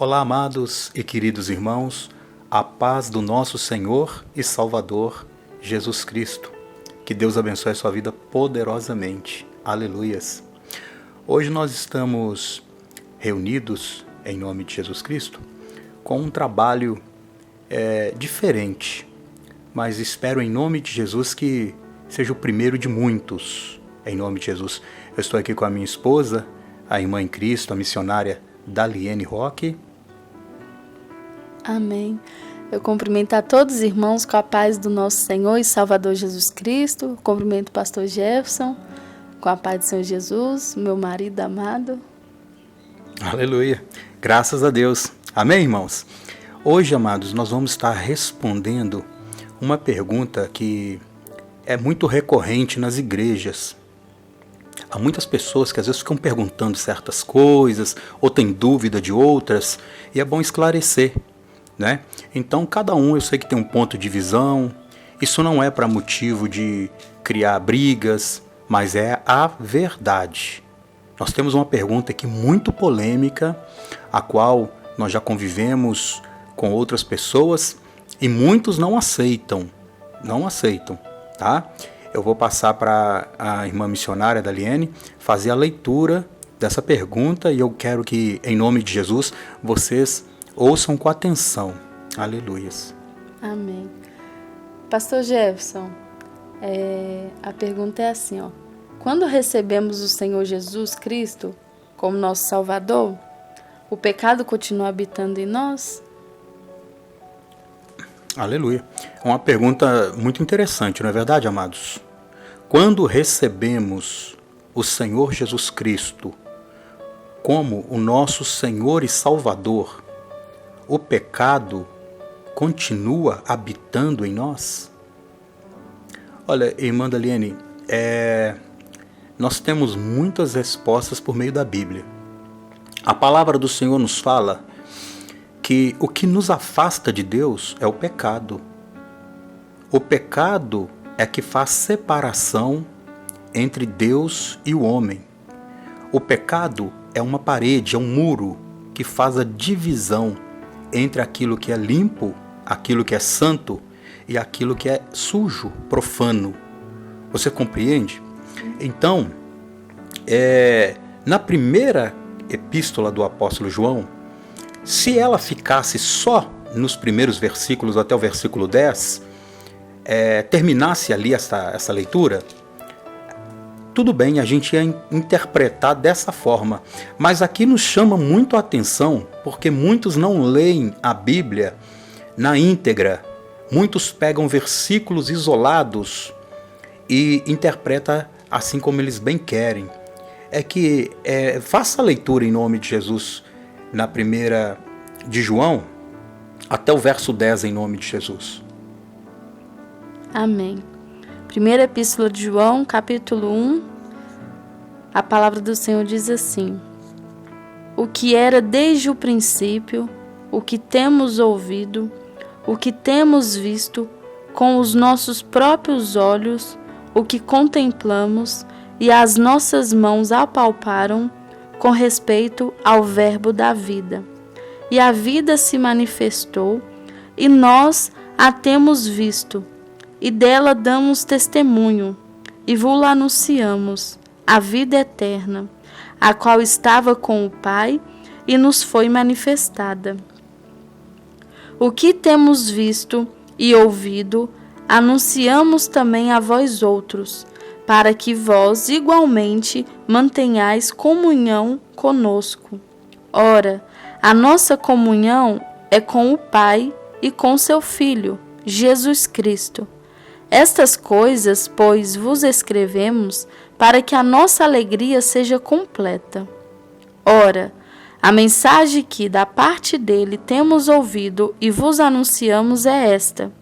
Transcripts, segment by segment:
Olá, amados e queridos irmãos, a paz do nosso Senhor e Salvador Jesus Cristo. Que Deus abençoe a sua vida poderosamente. Aleluias. Hoje nós estamos reunidos em nome de Jesus Cristo com um trabalho diferente, mas espero em nome de Jesus que seja o primeiro de muitos, em nome de Jesus. Eu estou aqui com a minha esposa, a irmã em Cristo, a missionária Daliene Roque. Amém. Eu cumprimento a todos os irmãos com a paz do nosso Senhor e Salvador Jesus Cristo. Cumprimento o pastor Jefferson com a paz do Senhor Jesus, meu marido amado. Aleluia. Graças a Deus. Amém, irmãos? Hoje, amados, nós vamos estar respondendo uma pergunta que é muito recorrente nas igrejas. Há muitas pessoas que às vezes ficam perguntando certas coisas ou têm dúvida de outras e é bom esclarecer, né? Então, cada um, eu sei que tem um ponto de visão. Isso não é para motivo de criar brigas, mas é a verdade. Nós temos uma pergunta aqui muito polêmica, a qual nós já convivemos com outras pessoas e muitos não aceitam, tá? Eu vou passar para a irmã missionária Daliene fazer a leitura dessa pergunta e eu quero que, em nome de Jesus, vocês ouçam com atenção. Aleluias. Amém. Pastor Jefferson, a pergunta é assim, ó. Quando recebemos o Senhor Jesus Cristo como nosso Salvador, o pecado continua habitando em nós? Aleluia. É uma pergunta muito interessante, não é verdade, amados? Quando recebemos o Senhor Jesus Cristo como o nosso Senhor e Salvador, o pecado continua habitando em nós? Olha, irmã Daliene, nós temos muitas respostas por meio da Bíblia. A palavra do Senhor nos fala que o que nos afasta de Deus é o pecado. O pecado é que faz separação entre Deus e o homem. O pecado é uma parede, é um muro que faz a divisão entre aquilo que é limpo, aquilo que é santo e aquilo que é sujo, profano. Você compreende? Então, na primeira epístola do apóstolo João, se ela ficasse só nos primeiros versículos até o versículo 10, terminasse ali essa leitura, tudo bem, a gente ia interpretar dessa forma. Mas aqui nos chama muito a atenção, porque muitos não leem a Bíblia na íntegra. Muitos pegam versículos isolados e interpretam assim como eles bem querem. Faça a leitura em nome de Jesus na primeira de João, até o verso 10 em nome de Jesus. Amém. Primeira epístola de João, capítulo 1, a palavra do Senhor diz assim: o que era desde o princípio, o que temos ouvido, o que temos visto com os nossos próprios olhos, o que contemplamos e as nossas mãos apalparam com respeito ao verbo da vida. E a vida se manifestou, e nós a temos visto, e dela damos testemunho, e vos-la anunciamos, a vida eterna, a qual estava com o Pai, e nos foi manifestada. O que temos visto e ouvido, anunciamos também a vós outros, para que vós igualmente mantenhais comunhão conosco. Ora, a nossa comunhão é com o Pai e com seu Filho, Jesus Cristo. Estas coisas, pois, vos escrevemos para que a nossa alegria seja completa. Ora, a mensagem que da parte dele temos ouvido e vos anunciamos é esta: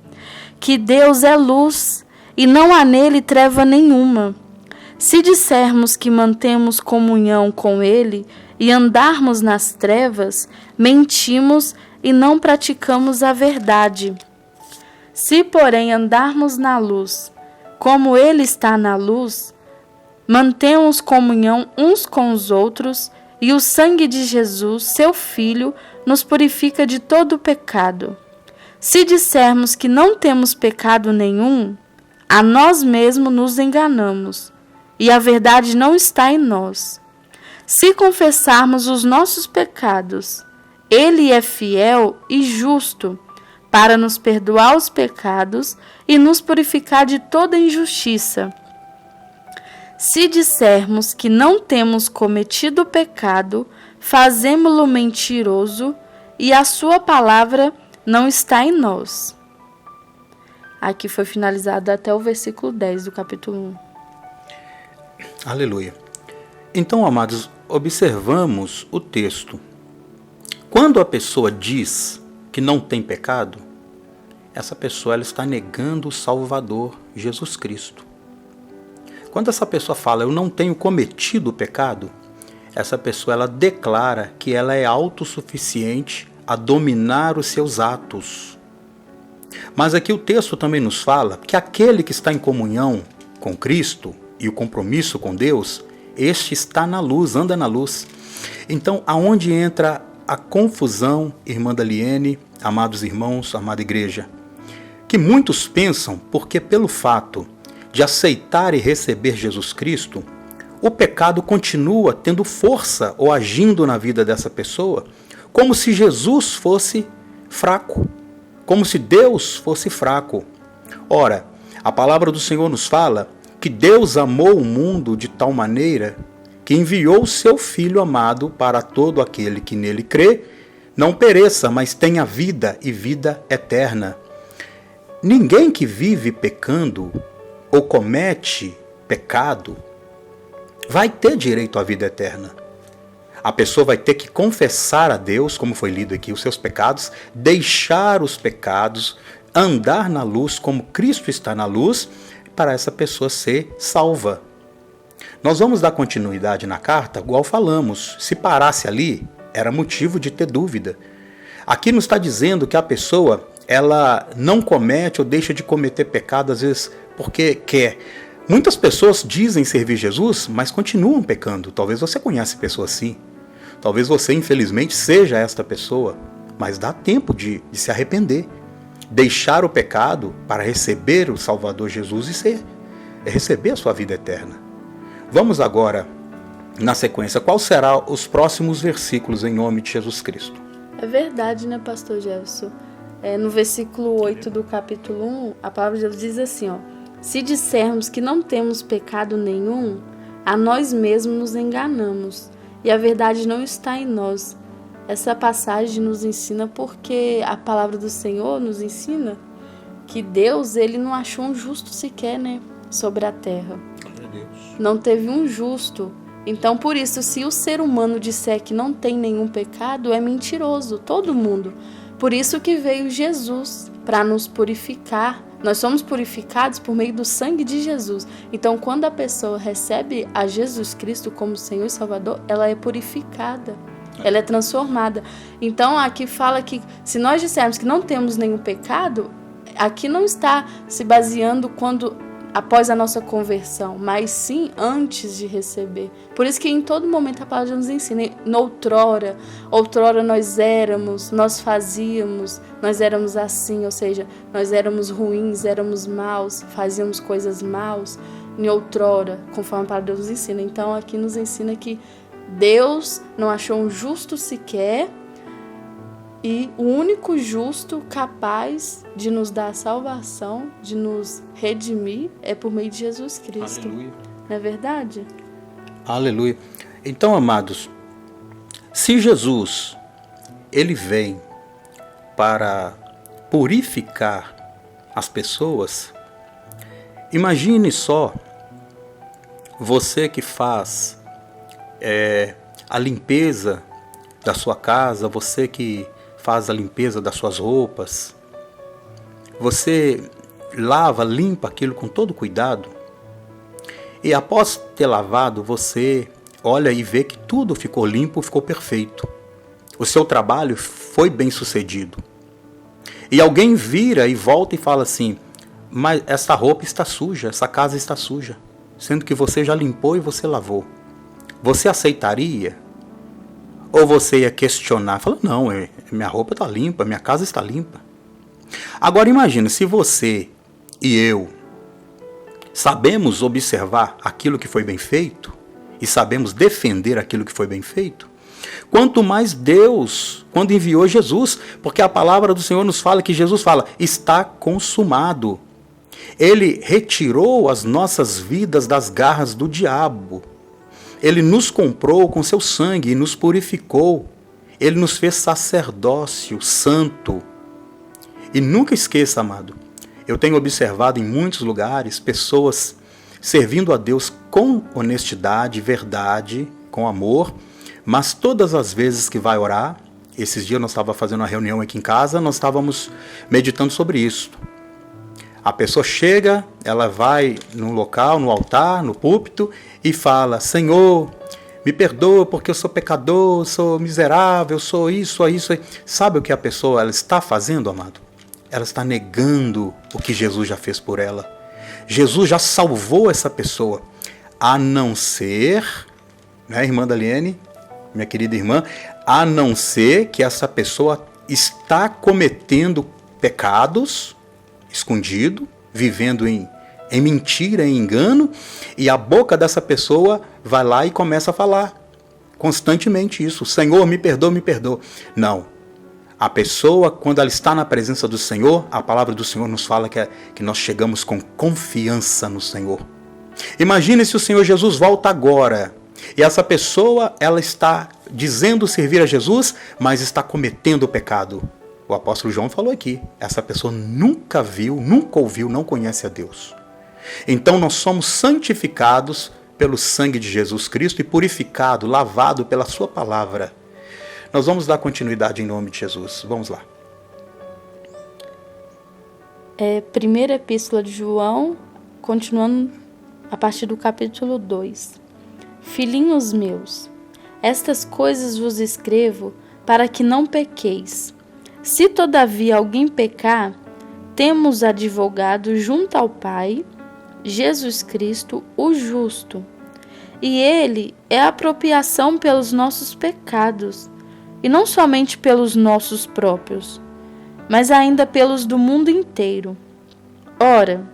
que Deus é luz e não há nele treva nenhuma. Se dissermos que mantemos comunhão com ele e andarmos nas trevas, mentimos e não praticamos a verdade. Se, porém, andarmos na luz, como ele está na luz, mantemos comunhão uns com os outros, e o sangue de Jesus, seu Filho, nos purifica de todo pecado. Se dissermos que não temos pecado nenhum, a nós mesmos nos enganamos, e a verdade não está em nós. Se confessarmos os nossos pecados, Ele é fiel e justo para nos perdoar os pecados e nos purificar de toda injustiça. Se dissermos que não temos cometido pecado, fazemo-lo mentiroso e a sua palavra não está em nós. Aqui foi finalizado até o versículo 10 do capítulo 1. Aleluia. Então, amados, observamos o texto. Quando a pessoa diz que não tem pecado, essa pessoa ela está negando o Salvador, Jesus Cristo. Quando essa pessoa fala, eu não tenho cometido pecado, essa pessoa ela declara que ela é autossuficiente a dominar os seus atos. Mas aqui o texto também nos fala que aquele que está em comunhão com Cristo e o compromisso com Deus, este está na luz, anda na luz. Então, aonde entra a confusão, irmã Daliene, amados irmãos, amada igreja? Que muitos pensam, porque pelo fato de aceitar e receber Jesus Cristo, o pecado continua tendo força ou agindo na vida dessa pessoa, como se Jesus fosse fraco, como se Deus fosse fraco. Ora, a palavra do Senhor nos fala que Deus amou o mundo de tal maneira que enviou o seu Filho amado para todo aquele que nele crê, não pereça, mas tenha vida e vida eterna. Ninguém que vive pecando ou comete pecado vai ter direito à vida eterna. A pessoa vai ter que confessar a Deus, como foi lido aqui, os seus pecados, deixar os pecados, andar na luz como Cristo está na luz, para essa pessoa ser salva. Nós vamos dar continuidade na carta, igual falamos. Se parasse ali, era motivo de ter dúvida. Aqui nos está dizendo que a pessoa ela não comete ou deixa de cometer pecado, às vezes porque quer. Muitas pessoas dizem servir Jesus, mas continuam pecando. Talvez você conhece pessoas assim. Talvez você, infelizmente, seja esta pessoa. Mas dá tempo de se arrepender. Deixar o pecado para receber o Salvador Jesus e receber a sua vida eterna. Vamos agora, na sequência, quais serão os próximos versículos em nome de Jesus Cristo? É verdade, né, pastor Jefferson? No versículo 8 do capítulo 1, a palavra de Deus diz assim, ó: se dissermos que não temos pecado nenhum, a nós mesmos nos enganamos, e a verdade não está em nós. Essa passagem nos ensina porque a palavra do Senhor nos ensina que Deus, ele não achou um justo sequer, né, sobre a terra. Não teve um justo. Então, por isso, se o ser humano disser que não tem nenhum pecado, é mentiroso, todo mundo. Por isso que veio Jesus, para nos purificar. Nós somos purificados por meio do sangue de Jesus. Então, quando a pessoa recebe a Jesus Cristo como Senhor e Salvador, ela é purificada, ela é transformada. Então, aqui fala que se nós dissermos que não temos nenhum pecado, aqui não está se baseando após a nossa conversão, mas sim antes de receber. Por isso que em todo momento a palavra nos ensina. Outrora nós fazíamos, nós éramos assim, ou seja, nós éramos ruins, éramos maus, fazíamos coisas maus, em outrora, conforme a palavra de Deus nos ensina. Então aqui nos ensina que Deus não achou um justo sequer, e o único justo capaz de nos dar a salvação, de nos redimir, é por meio de Jesus Cristo. Aleluia. Não é verdade? Aleluia. Então, amados, se Jesus, ele vem para purificar as pessoas, imagine só você que faz a limpeza da sua casa, você que faz a limpeza das suas roupas, você lava, limpa aquilo com todo cuidado, e após ter lavado, você olha e vê que tudo ficou limpo, ficou perfeito. O seu trabalho foi bem sucedido. E alguém vira e volta e fala assim: mas essa roupa está suja, essa casa está suja, sendo que você já limpou e você lavou. Você aceitaria Ou você ia questionar, falar, não, minha roupa está limpa, minha casa está limpa. Agora imagina, se você e eu sabemos observar aquilo que foi bem feito e sabemos defender aquilo que foi bem feito, quanto mais Deus, quando enviou Jesus, porque a palavra do Senhor nos fala que Jesus fala, está consumado. Ele retirou as nossas vidas das garras do diabo. Ele nos comprou com seu sangue e nos purificou. Ele nos fez sacerdócio santo. E nunca esqueça, amado, eu tenho observado em muitos lugares pessoas servindo a Deus com honestidade, verdade, com amor, mas todas as vezes que vai orar, esses dias nós estávamos fazendo uma reunião aqui em casa, nós estávamos meditando sobre isso. A pessoa chega, ela vai no local, no altar, no púlpito e fala, Senhor, me perdoa porque eu sou pecador, sou miserável, sou isso, sou isso. Sabe o que a pessoa ela está fazendo, amado? Ela está negando o que Jesus já fez por ela. Jesus já salvou essa pessoa, a não ser, né, irmã Daliene, minha querida irmã, a não ser que essa pessoa está cometendo pecados, escondido, vivendo em mentira, em engano, e a boca dessa pessoa vai lá e começa a falar constantemente isso, Senhor, me perdoa, me perdoa. Não. A pessoa, quando ela está na presença do Senhor, a palavra do Senhor nos fala que nós chegamos com confiança no Senhor. Imagine se o Senhor Jesus volta agora, e essa pessoa, ela está dizendo servir a Jesus, mas está cometendo o pecado. O apóstolo João falou aqui, essa pessoa nunca viu, nunca ouviu, não conhece a Deus. Então nós somos santificados pelo sangue de Jesus Cristo e purificado, lavado pela sua palavra. Nós vamos dar continuidade em nome de Jesus. Vamos lá. Primeira Epístola de João, continuando a partir do capítulo 2. Filhinhos meus, estas coisas vos escrevo para que não pequeis. Se todavia alguém pecar, temos advogado junto ao Pai, Jesus Cristo, o justo. E ele é a apropriação pelos nossos pecados, e não somente pelos nossos próprios, mas ainda pelos do mundo inteiro. Ora,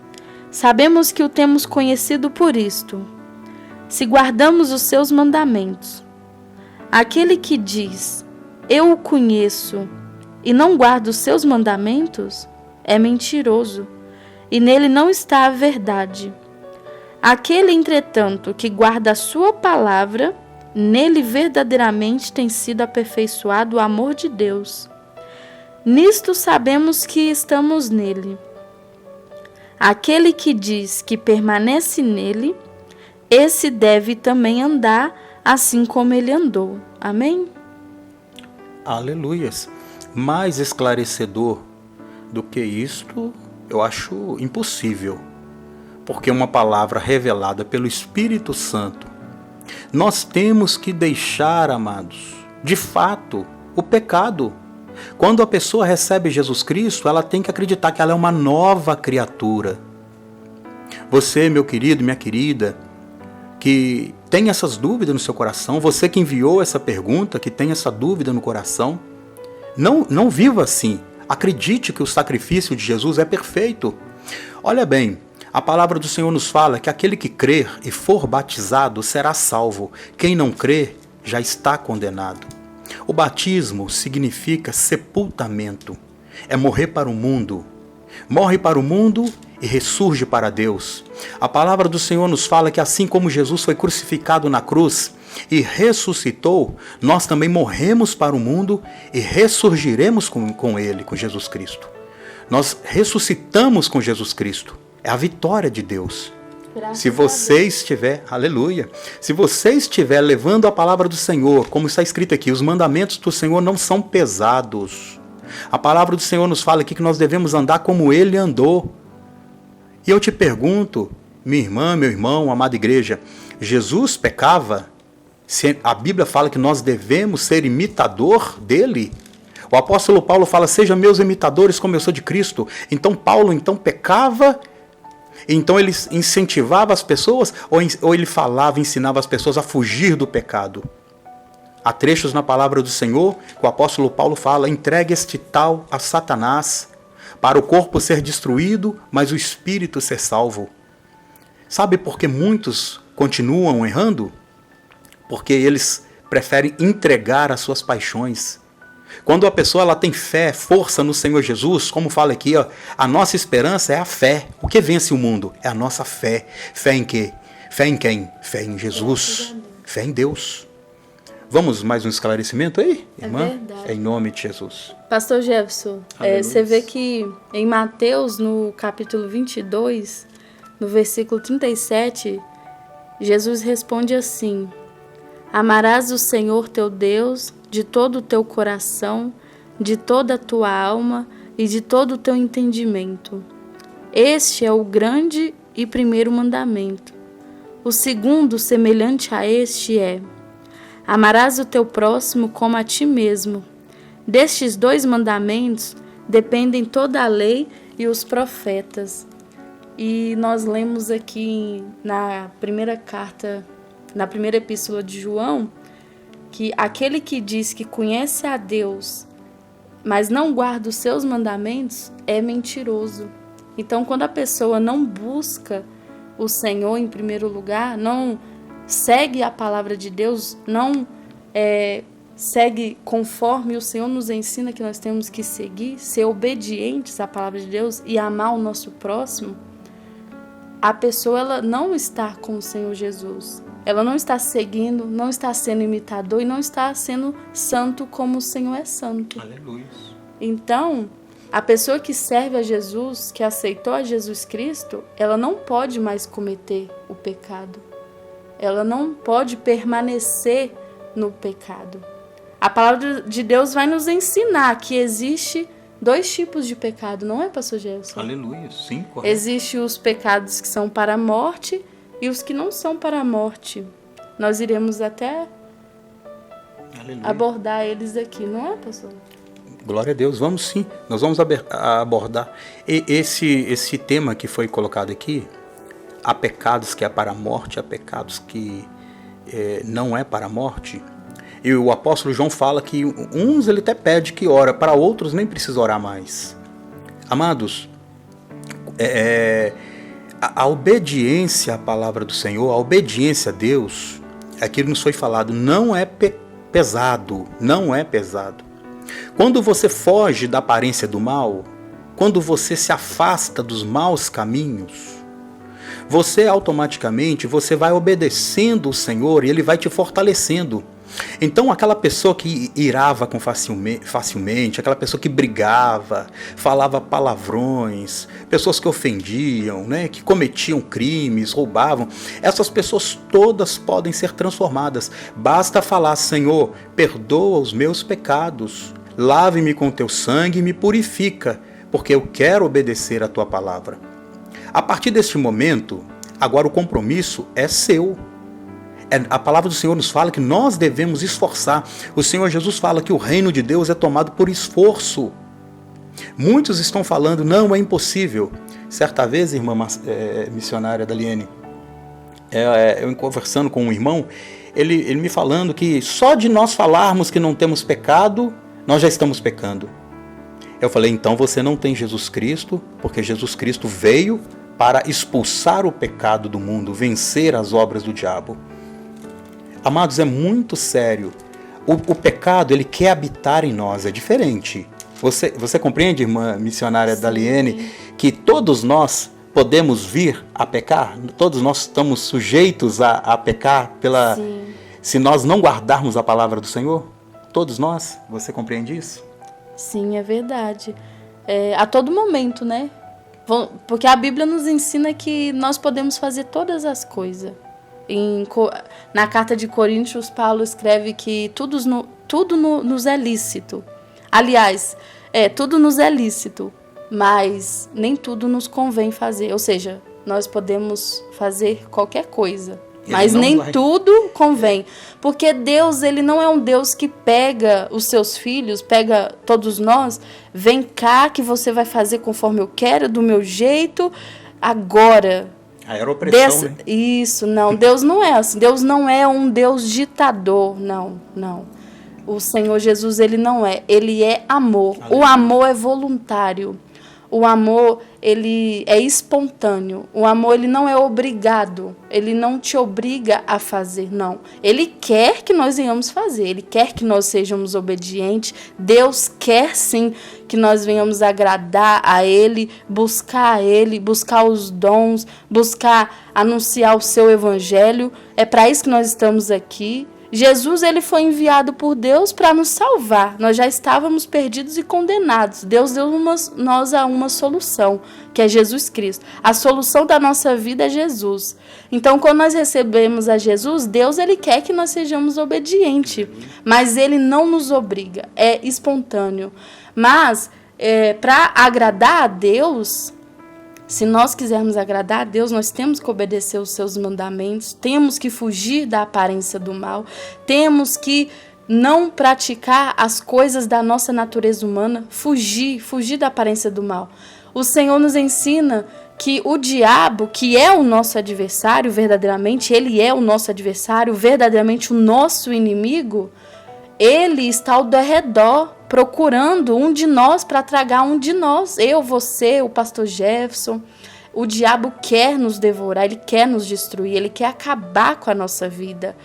sabemos que o temos conhecido por isto, se guardamos os seus mandamentos. Aquele que diz, eu o conheço, e não guarda os seus mandamentos, é mentiroso, e nele não está a verdade. Aquele, entretanto, que guarda a sua palavra, nele verdadeiramente tem sido aperfeiçoado o amor de Deus. Nisto sabemos que estamos nele. Aquele que diz que permanece nele, esse deve também andar assim como ele andou. Amém? Aleluias. Mais esclarecedor do que isto, eu acho impossível. Porque uma palavra revelada pelo Espírito Santo, nós temos que deixar, amados, de fato, o pecado. Quando a pessoa recebe Jesus Cristo, ela tem que acreditar que ela é uma nova criatura. Você, meu querido, minha querida, que tem essas dúvidas no seu coração, você que enviou essa pergunta, que tem essa dúvida no coração, não viva assim. Acredite que o sacrifício de Jesus é perfeito. Olha bem, a palavra do Senhor nos fala que aquele que crer e for batizado será salvo. Quem não crer já está condenado. O batismo significa sepultamento. É morrer para o mundo. Morre para o mundo e ressurge para Deus. A palavra do Senhor nos fala que assim como Jesus foi crucificado na cruz e ressuscitou, nós também morremos para o mundo e ressurgiremos com Ele, com Jesus Cristo. Nós ressuscitamos com Jesus Cristo. É a vitória de Deus. Se você estiver, aleluia, se você estiver levando a palavra do Senhor, como está escrito aqui, os mandamentos do Senhor não são pesados. A palavra do Senhor nos fala aqui que nós devemos andar como Ele andou. E eu te pergunto, minha irmã, meu irmão, amada igreja, Jesus pecava? Se a Bíblia fala que nós devemos ser imitador dele, o apóstolo Paulo fala, sejam meus imitadores como eu sou de Cristo. Então Paulo pecava, então ele incentivava as pessoas ou ele falava, ensinava as pessoas a fugir do pecado? Há trechos na palavra do Senhor que o apóstolo Paulo fala: entregue este tal a Satanás, para o corpo ser destruído, mas o espírito ser salvo. Sabe por que muitos continuam errando? Porque eles preferem entregar as suas paixões. Quando a pessoa ela tem fé, força no Senhor Jesus, como fala aqui, ó, a nossa esperança é a fé. O que vence o mundo? É a nossa fé. Fé em quê? Fé em quem? Fé em Jesus. Fé em Deus. Vamos mais um esclarecimento aí, irmã? É verdade. Em nome de Jesus. Pastor Jefferson, você vê que em Mateus, no capítulo 22, no versículo 37, Jesus responde assim: amarás o Senhor teu Deus de todo o teu coração, de toda a tua alma e de todo o teu entendimento. Este é o grande e primeiro mandamento. O segundo, semelhante a este, é: amarás o teu próximo como a ti mesmo. Destes 2 mandamentos dependem toda a lei e os profetas. E nós lemos aqui na primeira epístola de João, que aquele que diz que conhece a Deus, mas não guarda os seus mandamentos, é mentiroso. Então, quando a pessoa não busca o Senhor em primeiro lugar, não segue a palavra de Deus, não segue conforme o Senhor nos ensina que nós temos que seguir, ser obedientes à palavra de Deus e amar o nosso próximo, a pessoa ela não está com o Senhor Jesus. Ela não está seguindo, não está sendo imitador e não está sendo santo como o Senhor é santo. Aleluia. Então, a pessoa que serve a Jesus, que aceitou a Jesus Cristo, ela não pode mais cometer o pecado. Ela não pode permanecer no pecado. A palavra de Deus vai nos ensinar que existe 2 tipos de pecado, não é, pastor Gerson? Aleluia, sim, correto. Existem os pecados que são para a morte e os que não são para a morte. Nós iremos até abordar eles aqui, não é, pastor? Glória a Deus, vamos sim, nós vamos abordar esse tema que foi colocado aqui. Há pecados que é para a morte, há pecados que não é para a morte. E o apóstolo João fala que uns ele até pede que ora, para outros nem precisa orar mais. Amados, a obediência à palavra do Senhor, a obediência a Deus, aquilo nos foi falado, não é pesado, não é pesado. Quando você foge da aparência do mal, quando você se afasta dos maus caminhos, você automaticamente vai obedecendo o Senhor e Ele vai te fortalecendo. Então aquela pessoa que irava facilmente, aquela pessoa que brigava, falava palavrões, pessoas que ofendiam, né, que cometiam crimes, roubavam, essas pessoas todas podem ser transformadas. Basta falar: Senhor, perdoa os meus pecados, lave-me com teu sangue e me purifica, porque eu quero obedecer a tua palavra. A partir deste momento, agora o compromisso é seu. A palavra do Senhor nos fala que nós devemos esforçar. O Senhor Jesus fala que o reino de Deus é tomado por esforço. Muitos estão falando: não, é impossível. Certa vez, irmã missionária Daliene, eu conversando com um irmão, ele me falando que só de nós falarmos que não temos pecado, nós já estamos pecando. Eu falei: então você não tem Jesus Cristo, porque Jesus Cristo veio para expulsar o pecado do mundo, vencer as obras do diabo. Amados, é muito sério. O pecado, ele quer habitar em nós, é diferente. Você compreende, irmã missionária Daliene, que todos nós podemos vir a pecar? Todos nós estamos sujeitos a pecar se nós não guardarmos a palavra do Senhor? Todos nós? Você compreende isso? Sim, é verdade. A todo momento, né? Porque a Bíblia nos ensina que nós podemos fazer todas as coisas. Na carta de Coríntios, Paulo escreve que tudo nos é lícito. Aliás, tudo nos é lícito, mas nem tudo nos convém fazer. Ou seja, nós podemos fazer qualquer coisa, mas nem tudo convém. Porque Deus, ele não é um Deus que pega os seus filhos, pega todos nós, vem cá que você vai fazer conforme eu quero, do meu jeito, agora. Era opressão, né? Isso, não. Deus não é assim. Deus não é um Deus ditador, não. O Senhor Jesus, ele não é. Ele é amor. Aleluia. O amor é voluntário. O amor, ele é espontâneo. O amor, ele não é obrigado. Ele não te obriga a fazer, não. Ele quer que nós venhamos fazer. Ele quer que nós sejamos obedientes. Deus quer, sim, que nós venhamos agradar a Ele, buscar os dons, buscar anunciar o seu evangelho. É para isso que nós estamos aqui. Jesus, ele foi enviado por Deus para nos salvar. Nós já estávamos perdidos e condenados. Deus deu nós uma solução, que é Jesus Cristo. A solução da nossa vida é Jesus. Então, quando nós recebemos a Jesus, Deus, ele quer que nós sejamos obedientes. Mas ele não nos obriga. É espontâneo. Mas, para agradar a Deus, se nós quisermos agradar a Deus, nós temos que obedecer os seus mandamentos, temos que fugir da aparência do mal, temos que não praticar as coisas da nossa natureza humana, fugir da aparência do mal. O Senhor nos ensina que o diabo, que é o nosso adversário, verdadeiramente, ele é o nosso adversário, verdadeiramente o nosso inimigo, ele está ao derredor, procurando um de nós para tragar um de nós. Eu, você, o pastor Jefferson. O diabo quer nos devorar, ele quer nos destruir, ele quer acabar com a nossa vida.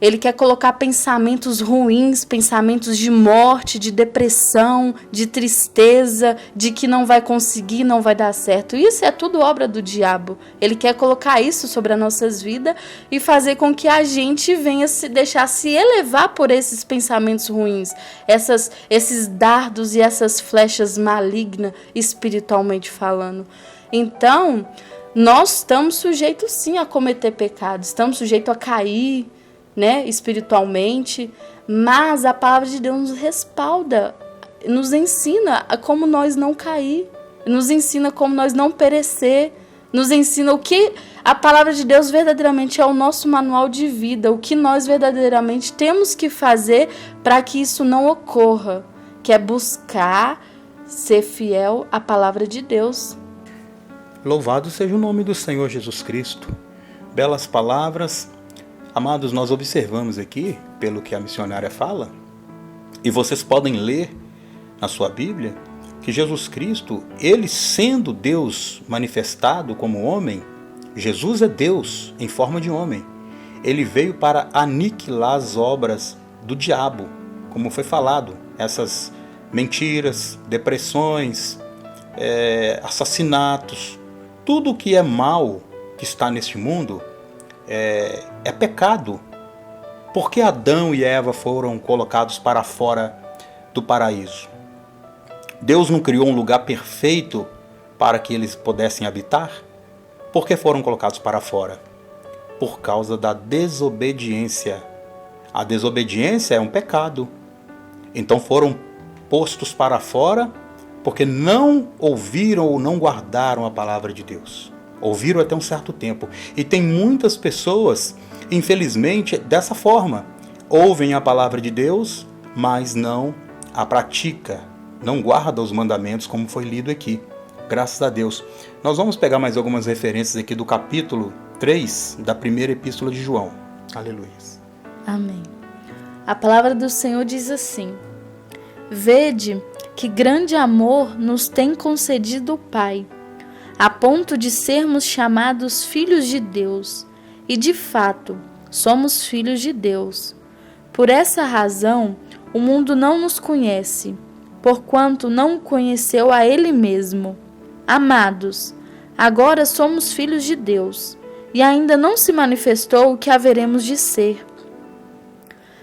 Ele quer colocar pensamentos ruins, pensamentos de morte, de depressão, de tristeza, de que não vai conseguir, não vai dar certo. Isso é tudo obra do diabo. Ele quer colocar isso sobre as nossas vidas e fazer com que a gente venha se deixar se elevar por esses pensamentos ruins, esses dardos e essas flechas malignas, espiritualmente falando. Então, nós estamos sujeitos sim a cometer pecados, estamos sujeitos a cair, né, espiritualmente, mas a palavra de Deus nos respalda, nos ensina a como nós não cair, nos ensina como nós não perecer, nos ensina o que a palavra de Deus verdadeiramente é o nosso manual de vida, o que nós verdadeiramente temos que fazer para que isso não ocorra, que é buscar ser fiel à palavra de Deus. Louvado seja o nome do Senhor Jesus Cristo. Belas palavras. Amados, nós observamos aqui, pelo que a missionária fala, e vocês podem ler na sua Bíblia, que Jesus Cristo, ele sendo Deus manifestado como homem, Jesus é Deus em forma de homem. Ele veio para aniquilar as obras do diabo, como foi falado, essas mentiras, depressões, assassinatos, tudo que é mal que está neste mundo, é pecado. Porque Adão e Eva foram colocados para fora do paraíso? Deus não criou um lugar perfeito para que eles pudessem habitar? Por que foram colocados para fora? Por causa da desobediência. A desobediência é um pecado. Então foram postos para fora porque não ouviram ou não guardaram a palavra de Deus. Ouviram até um certo tempo. E tem muitas pessoas, infelizmente, dessa forma. Ouvem a palavra de Deus, mas não a pratica. Não guarda os mandamentos, como foi lido aqui. Graças a Deus. Nós vamos pegar mais algumas referências aqui do capítulo 3 da primeira epístola de João. Aleluia. Amém. A palavra do Senhor diz assim: Vede que grande amor nos tem concedido o Pai, a ponto de sermos chamados filhos de Deus, e de fato, somos filhos de Deus. Por essa razão, o mundo não nos conhece, porquanto não o conheceu a Ele mesmo. Amados, agora somos filhos de Deus, e ainda não se manifestou o que haveremos de ser.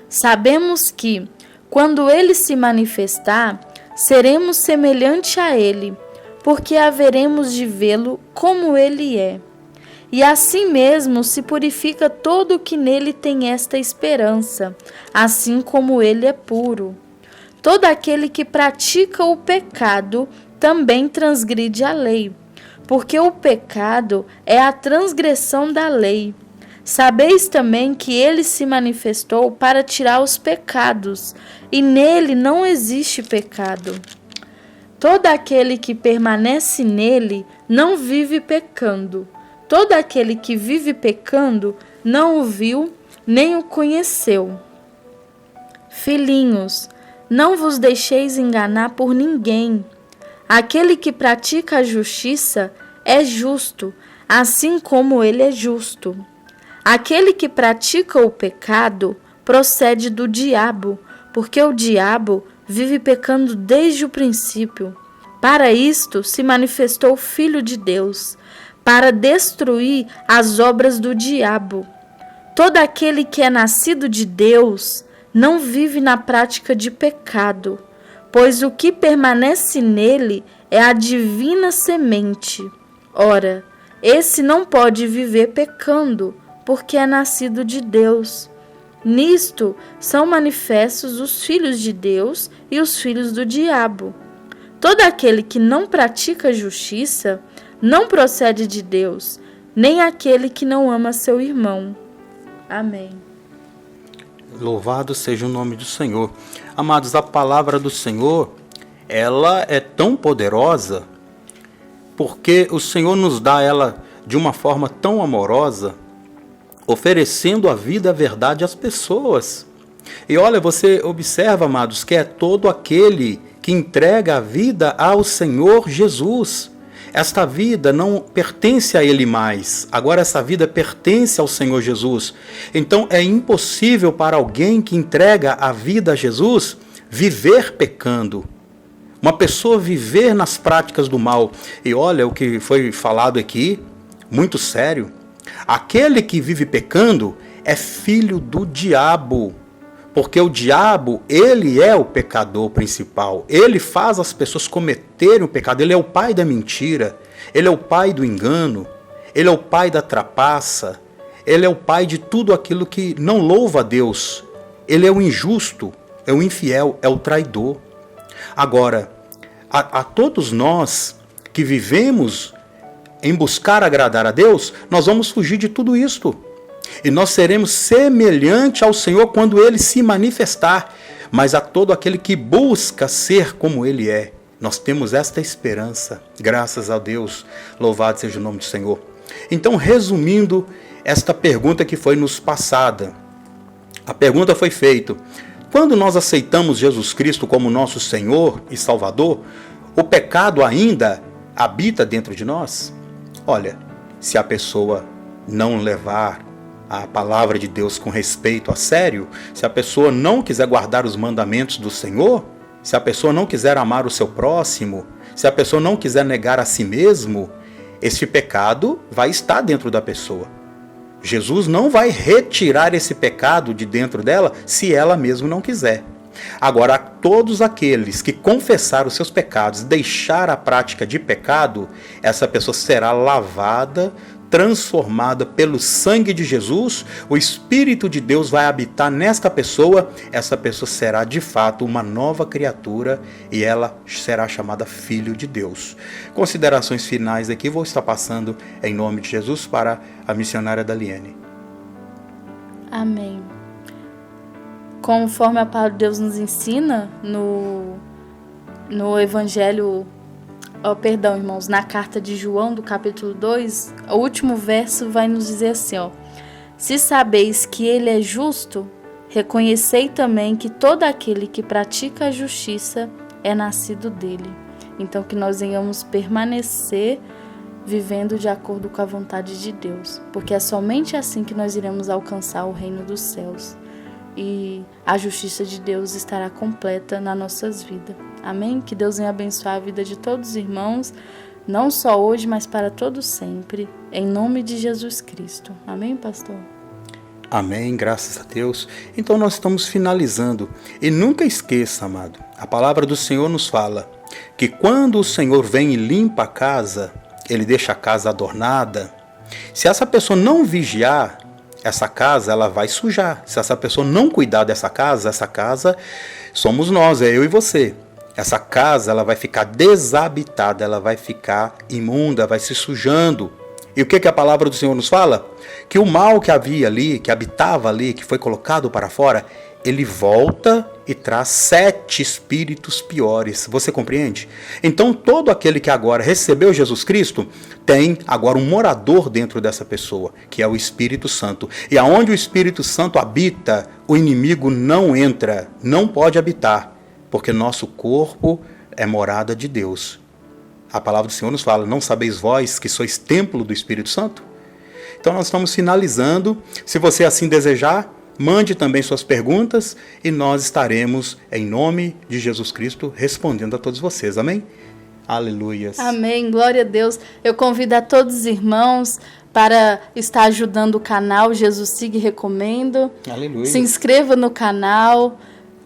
Sabemos que, quando Ele se manifestar, seremos semelhante a Ele, porque haveremos de vê-lo como Ele é. E assim mesmo se purifica todo o que nele tem esta esperança, assim como ele é puro. Todo aquele que pratica o pecado também transgride a lei, porque o pecado é a transgressão da lei. Sabeis também que ele se manifestou para tirar os pecados, e nele não existe pecado. Todo aquele que permanece nele não vive pecando. Todo aquele que vive pecando não o viu nem o conheceu. Filhinhos, não vos deixeis enganar por ninguém. Aquele que pratica a justiça é justo, assim como ele é justo. Aquele que pratica o pecado procede do diabo, porque o diabo vive pecando desde o princípio. Para isto se manifestou o Filho de Deus, para destruir as obras do diabo. Todo aquele que é nascido de Deus não vive na prática de pecado, pois o que permanece nele é a divina semente. Ora, esse não pode viver pecando, porque é nascido de Deus. Nisto são manifestos os filhos de Deus e os filhos do diabo. Todo aquele que não pratica justiça não procede de Deus, nem aquele que não ama seu irmão. Amém. Louvado seja o nome do Senhor. Amados, a palavra do Senhor, ela é tão poderosa, porque o Senhor nos dá ela de uma forma tão amorosa, oferecendo a vida, a verdade às pessoas. E olha, você observa, amados, que é todo aquele que entrega a vida ao Senhor Jesus. Esta vida não pertence a Ele mais. Agora essa vida pertence ao Senhor Jesus. Então é impossível para alguém que entrega a vida a Jesus viver pecando. Uma pessoa viver nas práticas do mal. E olha o que foi falado aqui, muito sério. Aquele que vive pecando é filho do diabo. Porque o diabo, ele é o pecador principal. Ele faz as pessoas cometerem o pecado. Ele é o pai da mentira. Ele é o pai do engano. Ele é o pai da trapaça. Ele é o pai de tudo aquilo que não louva a Deus. Ele é o injusto, é o infiel, é o traidor. Agora, a todos nós que vivemos em buscar agradar a Deus, nós vamos fugir de tudo isto. E nós seremos semelhantes ao Senhor quando Ele se manifestar. Mas a todo aquele que busca ser como Ele é, nós temos esta esperança. Graças a Deus, louvado seja o nome do Senhor. Então, resumindo esta pergunta que foi nos passada. A pergunta foi feita: quando nós aceitamos Jesus Cristo como nosso Senhor e Salvador, o pecado ainda habita dentro de nós? Olha, se a pessoa não levar a palavra de Deus com respeito a sério, se a pessoa não quiser guardar os mandamentos do Senhor, se a pessoa não quiser amar o seu próximo, se a pessoa não quiser negar a si mesmo, este pecado vai estar dentro da pessoa. Jesus não vai retirar esse pecado de dentro dela se ela mesma não quiser. Agora, todos aqueles que confessar os seus pecados, deixar a prática de pecado, essa pessoa será lavada, transformada pelo sangue de Jesus, o Espírito de Deus vai habitar nesta pessoa, essa pessoa será de fato uma nova criatura e ela será chamada Filho de Deus. Considerações finais aqui vou estar passando em nome de Jesus para a missionária Daliene. Amém. Conforme a palavra de Deus nos ensina no Evangelho, irmãos, na carta de João, do capítulo 2, o último verso vai nos dizer assim, se sabeis que ele é justo, reconhecei também que todo aquele que pratica a justiça é nascido dele. Então, que nós venhamos permanecer vivendo de acordo com a vontade de Deus, porque é somente assim que nós iremos alcançar o reino dos céus e a justiça de Deus estará completa nas nossas vidas. Amém? Que Deus venha abençoar a vida de todos os irmãos, não só hoje, mas para todos sempre, em nome de Jesus Cristo. Amém, pastor? Amém, graças a Deus. Então nós estamos finalizando. E nunca esqueça, amado, a palavra do Senhor nos fala que quando o Senhor vem e limpa a casa, Ele deixa a casa adornada. Se essa pessoa não vigiar, essa casa ela vai sujar. Se essa pessoa não cuidar dessa casa, essa casa somos nós, é eu e você. Essa casa ela vai ficar desabitada, ela vai ficar imunda, vai se sujando. E o que a palavra do Senhor nos fala? Que o mal que havia ali, que habitava ali, que foi colocado para fora, ele volta e traz 7 espíritos piores. Você compreende? Então todo aquele que agora recebeu Jesus Cristo tem agora um morador dentro dessa pessoa, que é o Espírito Santo. E aonde o Espírito Santo habita, o inimigo não entra, não pode habitar, porque nosso corpo é morada de Deus. A palavra do Senhor nos fala: não sabeis vós que sois templo do Espírito Santo? Então nós estamos finalizando. Se você assim desejar, mande também suas perguntas e nós estaremos, em nome de Jesus Cristo, respondendo a todos vocês. Amém? Aleluias. Amém. Glória a Deus. Eu convido a todos os irmãos para estar ajudando o canal Jesus Siga e Recomendo. Aleluia. Se inscreva no canal,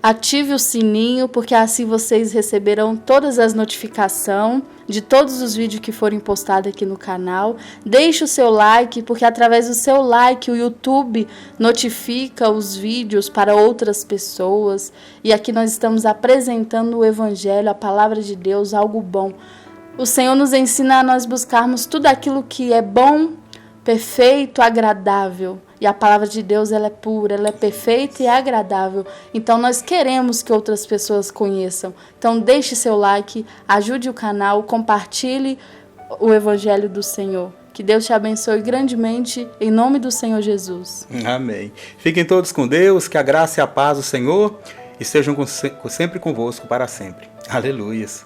ative o sininho, porque assim vocês receberão todas as notificações de todos os vídeos que forem postados aqui no canal. Deixe o seu like, porque através do seu like o YouTube notifica os vídeos para outras pessoas. E aqui nós estamos apresentando o Evangelho, a Palavra de Deus, algo bom. O Senhor nos ensina a nós buscarmos tudo aquilo que é bom, perfeito, agradável. E a palavra de Deus, ela é pura, ela é perfeita e agradável. Então nós queremos que outras pessoas conheçam. Então deixe seu like, ajude o canal, compartilhe o Evangelho do Senhor. Que Deus te abençoe grandemente, em nome do Senhor Jesus. Amém. Fiquem todos com Deus, que a graça e a paz do Senhor estejam sempre convosco para sempre. Aleluias.